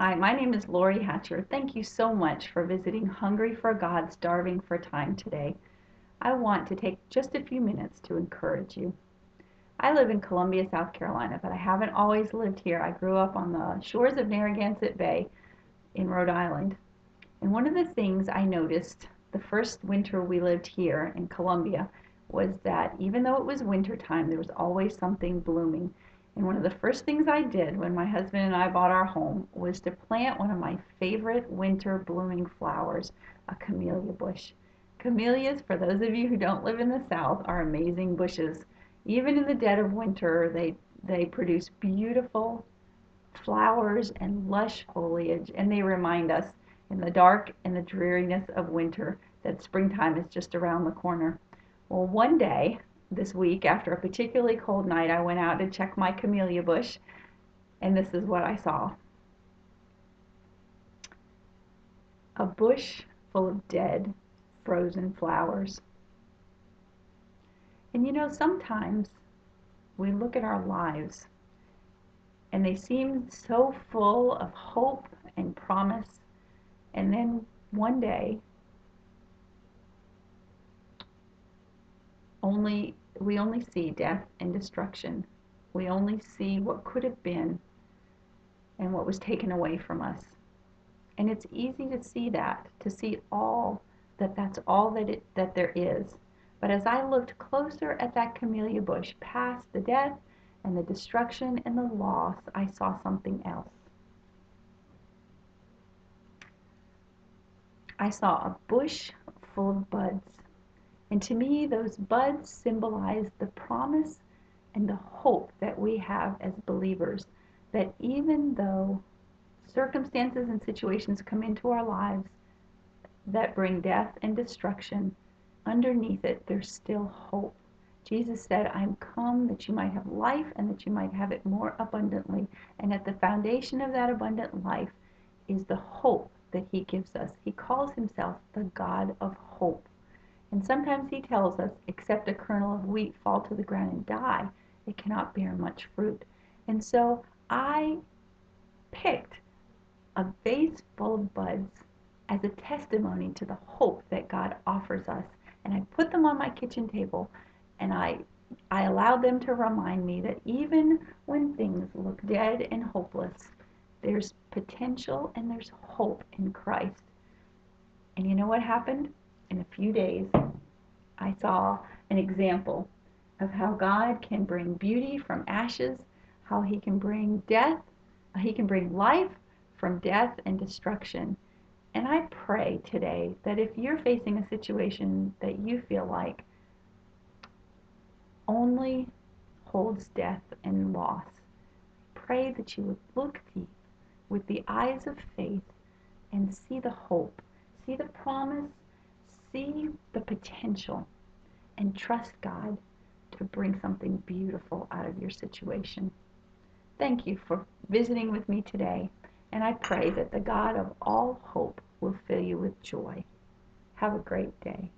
Hi, my name is Lori Hatcher. Thank you so much for visiting Hungry for God, Starving for Time today. I want to take just a few minutes to encourage you. I live in Columbia, South Carolina, but I haven't always lived here. I grew up on the shores of Narragansett Bay in Rhode Island. And one of the things I noticed the first winter we lived here in Columbia was that even though it was winter time, there was always something blooming. And one of the first things I did when my husband and I bought our home was to plant one of my favorite winter blooming flowers, a camellia bush. Camellias, for those of you who don't live in the South, are amazing bushes. Even in the dead of winter, they produce beautiful flowers and lush foliage, and they remind us in the dark and the dreariness of winter that springtime is just around the corner. Well, one day this week, after a particularly cold night, I went out to check my camellia bush, and this is what I saw. A bush full of dead, frozen flowers. And you know, sometimes we look at our lives and they seem so full of hope and promise, and then one day we only see death and destruction. We only see what could have been and what was taken away from us. And it's easy to see that, to see all that's all that there is. But as I looked closer at that camellia bush, past the death and the destruction and the loss, I saw something else. I saw a bush full of buds. And to me, those buds symbolize the promise and the hope that we have as believers, that even though circumstances and situations come into our lives that bring death and destruction, underneath it, there's still hope. Jesus said, I'm come that you might have life and that you might have it more abundantly. And at the foundation of that abundant life is the hope that he gives us. He calls himself the God of hope. And sometimes he tells us, except a kernel of wheat fall to the ground and die, it cannot bear much fruit. And so I picked a vase full of buds as a testimony to the hope that God offers us. And I put them on my kitchen table, and I allowed them to remind me that even when things look dead and hopeless, there's potential and there's hope in Christ. And you know what happened? In a few days, I saw an example of how God can bring beauty from ashes, how he can bring life from death and destruction. And I pray today that if you're facing a situation that you feel like only holds death and loss, pray that you would look deep with the eyes of faith and see the hope, see the promise, see the potential, and trust God to bring something beautiful out of your situation. Thank you for visiting with me today, and I pray that the God of all hope will fill you with joy. Have a great day.